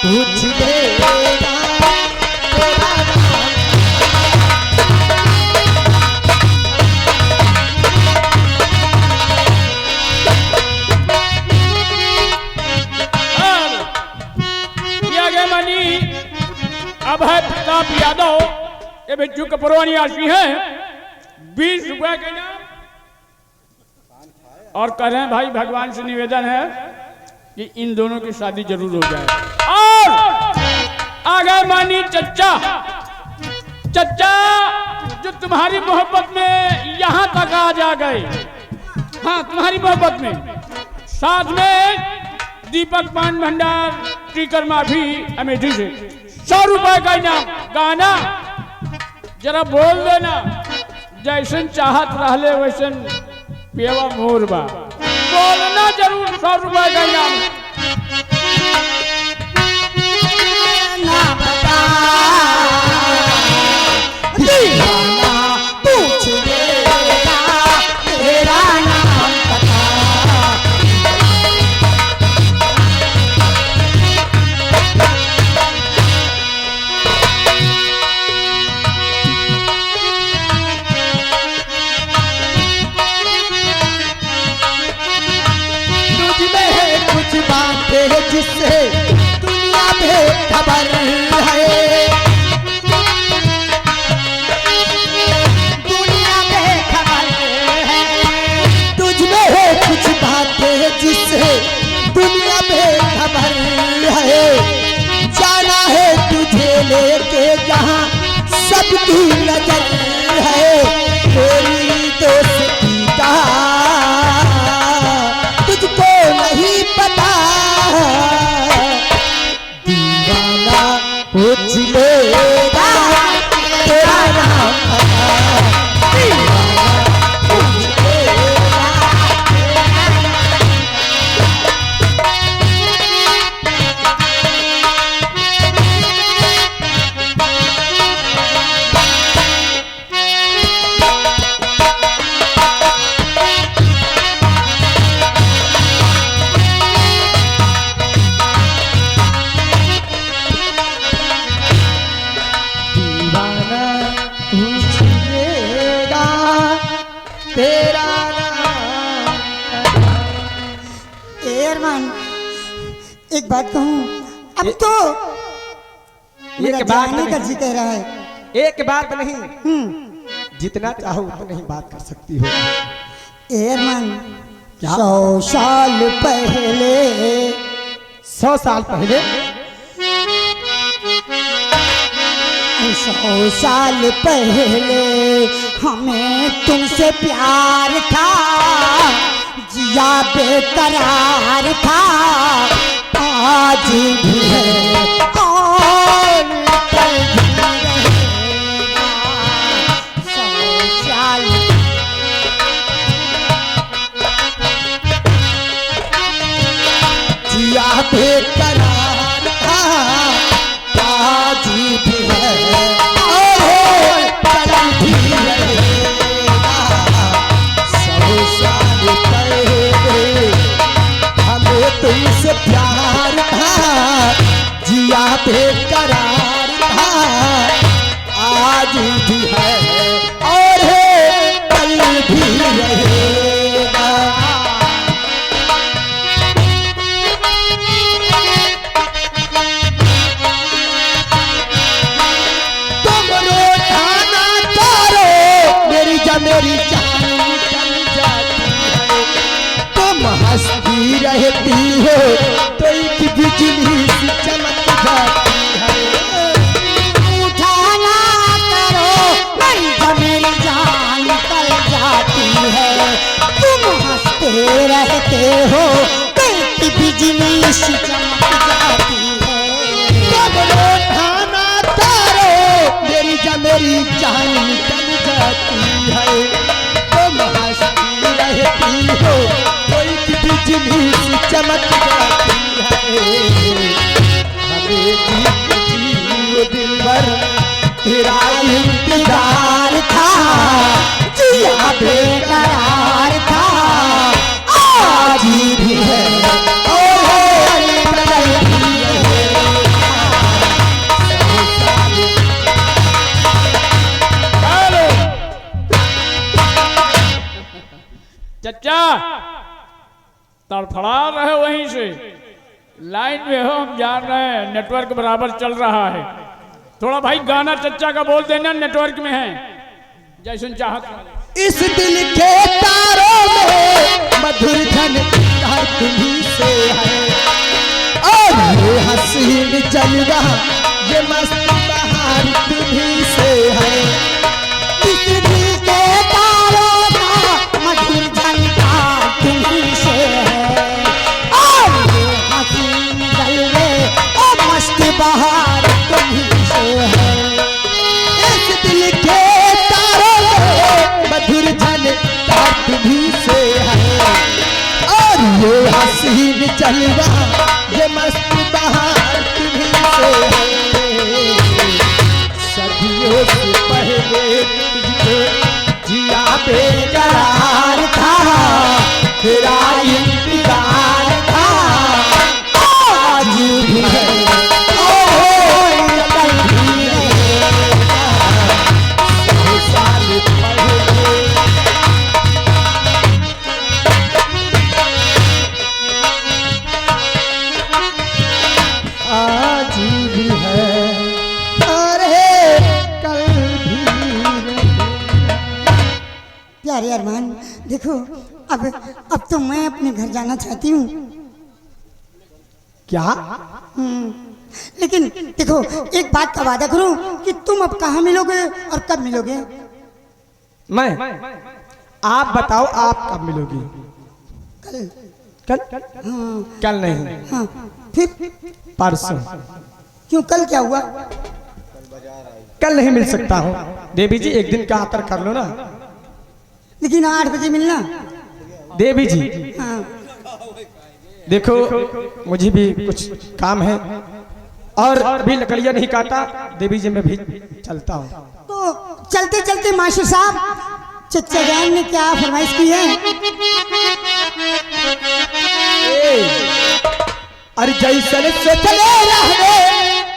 पूछ लेगा तेरा नाम। अब है प्रताप यादव, ये बिज्जू कपरवानी आदमी है, 20 रुपए के नाम और कह रहे हैं भाई भगवान से निवेदन है कि इन दोनों की शादी जरूर हो जाए। और आगे मानी चच्चा, चच्चा जो तुम्हारी मोहब्बत में यहां तक आज आ गए, हाँ तुम्हारी मोहब्बत में, साथ में दीपक पान भंडार टीकर माफी अमेठी से 100 रुपए का इनाम। गाना जरा बोल देना, जैसन चाहत रहले वैसन पेवा मोरबा, बोलना जरूर। 100 रुपए का इनाम। ना बता दीवाना पूछ लेगा तेरा नाम बता। जिससे दुनिया में खबर है, दुनिया में खबर है। तुझ में है कुछ बातें जिससे दुनिया में खबर है। जाना है तुझे लेके जहाँ सबकी नजर है। तेरी दोस्ती का तुझको नहीं पता, दीवाना पूछ लेगा तेरा नाम बता। दीवाना पूछ लेगा तेरा एक बात कहूँ, अब तो एक बात का जी कह रहा है। एक बात नहीं, जितना चाहो उतना ही बात कर सकती हो। एयरमैन 100 साल पहले, 100 साल पहले, 100 साल पहले हमें तुमसे प्यार था, जिया बेकरार था, आज भी है और कल भी रहेगा। 100 साल जिया बेकरार था, आज भी है और कल भी रहेगा। 100 साल पहले हमें तुमसे प्यार था, जिया बेकरार था, आज भी है और कल भी रहेगा। तुम रोजाना तारो मेरी जान निकल जाती है। तुम हंसती रहती हो तो एक बिजली सी चमक जाती है। उठाना करो मेरी जान निकल जाती है। तुम हंसते रहते हो तो एक बिजली सी चमक जाती है। उठाना करो मेरी जान निकल जाती है। तुम हंसती रहती हो कोई बिजली सी चमक जाती है। हमें जीव दिल भर तेरा इंतजार था, जिया बेकरार था, आज भी है और कल भी रहेगा। चच्चा तड़फड़ा रहे वहीं से, लाइन में हो, हम जान रहे हैं नेटवर्क बराबर चल रहा है। थोड़ा भाई गाना चच्चा का बोल देना, नेटवर्क में है जैसन चाहत। इस दिल के तारों में मधुर धन तार तुम्हीं से है, और ये हसीन जलवा ये मस्त बहार तुम्हीं से है। इस दिल के तारों का मधुर झनकार तुम्हीं से है, और ये हसीन जलवे और मस्त बहार तुम्हीं से है। इस दिल के तारों में मधुर धन तार तुम्हीं से है, और ये हसीन जलवा ये मस्त बहार तुम्हीं से है। सदियों से पहले तुझको जिया बेकरार था, तेरा इंतजार था, आज भी है, ओ कल भी रहेगा। 100 साल पहले आज भी है, अरे कल भी रहेगा। प्यारे अरमान, देखो अब तो मैं अपने घर जाना चाहती हूँ। क्या? लेकिन देखो, एक बात का वादा करो कि तुम अब कहाँ मिलोगे और कब मिलोगे। मैं? आप बताओ, आप कब मिलोगी? कल। कल? हाँ कल नहीं, हाँ, फिर परसों। क्यों, कल क्या हुआ? कल नहीं मिल सकता हूँ देवी जी, एक दिन का आतर कर लो ना। लेकिन 8 बजे मिलना। देवी जी हाँ, देखो, मुझे भी कुछ काम है और भी लकड़ियां नहीं काटा। देवी जी मैं भी चलता हूँ। तो चलते चलते मास्टर साहब, चच्चा जान ने क्या फरमाइश की है? अरे जैसन से चले रहने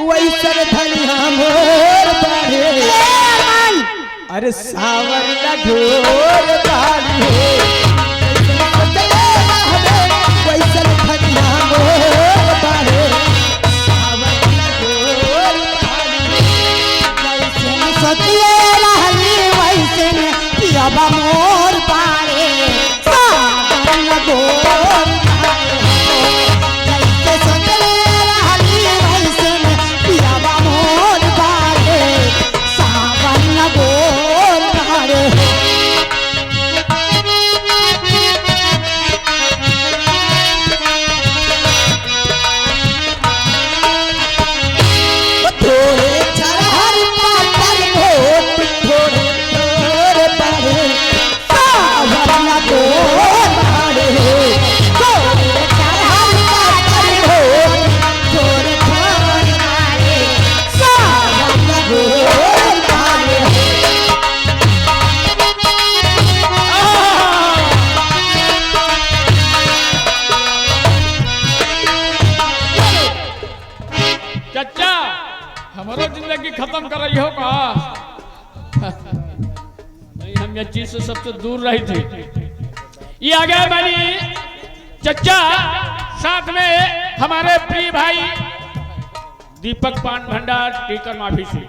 वैसन धनिया मोर बाढ़े, अरमान, अरे सावन का जोर बाढ़े, वैसन धनिया मोर बाढ़े, सावन का जोर वैसे न सोचिए रहली, वैसे न पियाबा मोर पारे, सावन गोर पारे। जैसे सोचिए रहली, वैसे न पियाबा मोर पारे, सावन गोर पारे। थोड़े चरहर पातल भोट, थोड़े थोड़े बाढ़े, सावन गोर बाढ़े, थोड़े चढ़ल पातल भोर, थोड़े थोड़े पारे, सावन गोर पारे। चच्चा हमारो जिंदगी खत्म कर रही हो का? नहीं, हम ये चीज से सबसे दूर रही थी। ये आ गया मैंने चच्चा, साथ में हमारे प्रिय भाई दीपक पान भंडार टीकर माफी से।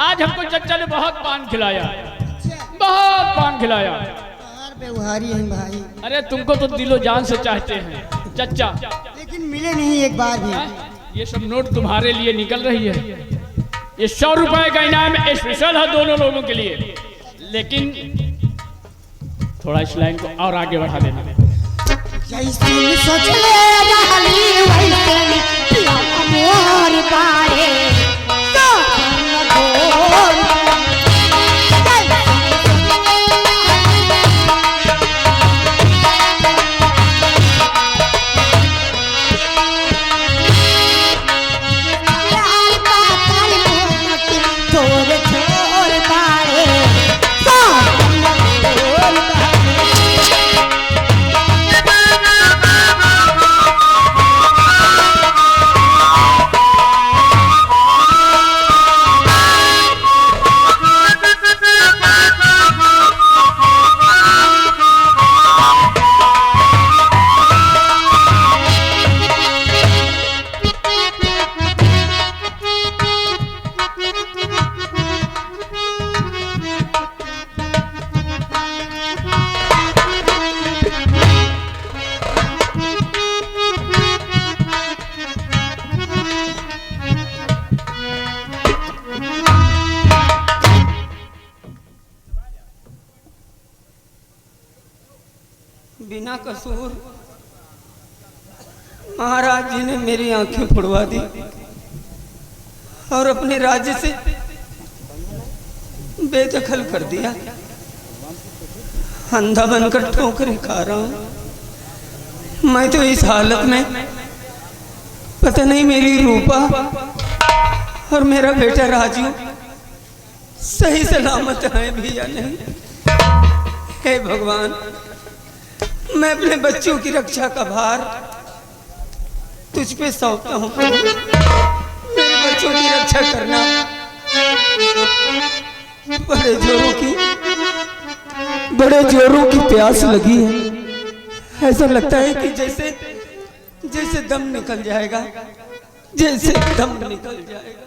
आज हमको चच्चा ने बहुत पान खिलाया, बहुत पान खिलाया। यार व्यवहारी हैं भाई, अरे तुमको तो दिलो जान से चाहते हैं चच्चा। लेकिन मिले नहीं एक बार भी। ये सब नोट तुम्हारे लिए निकल रही है। ये 100 रुपए का इनाम स्पेशल है दोनों लोगों के लिए, लेकिन थोड़ा इस लाइन को और आगे बढ़ा देना। जैसे सोचले रहली, वैसे पियाबा मोर पारे, सावन गोर थोड़े थोड़े पारे, सावन गोर बिना कसूर महाराज जी ने मेरी आंखें फुड़वा दी और अपने राज्य से बेदखल कर दिया। अंधा बनकर ठोकरें खा रहा हूं मैं तो इस हालत में। पता नहीं मेरी रूपा और मेरा बेटा राजू सही सलामत है भी या नहीं। हे भगवान, मैं अपने बच्चों की रक्षा का भार तुझ पे सौंपता हूँ। मेरे बच्चों की रक्षा करना। बड़े जोरों की प्यास लगी है। ऐसा लगता है कि जैसे दम निकल जाएगा, जैसे दम निकल जाएगा।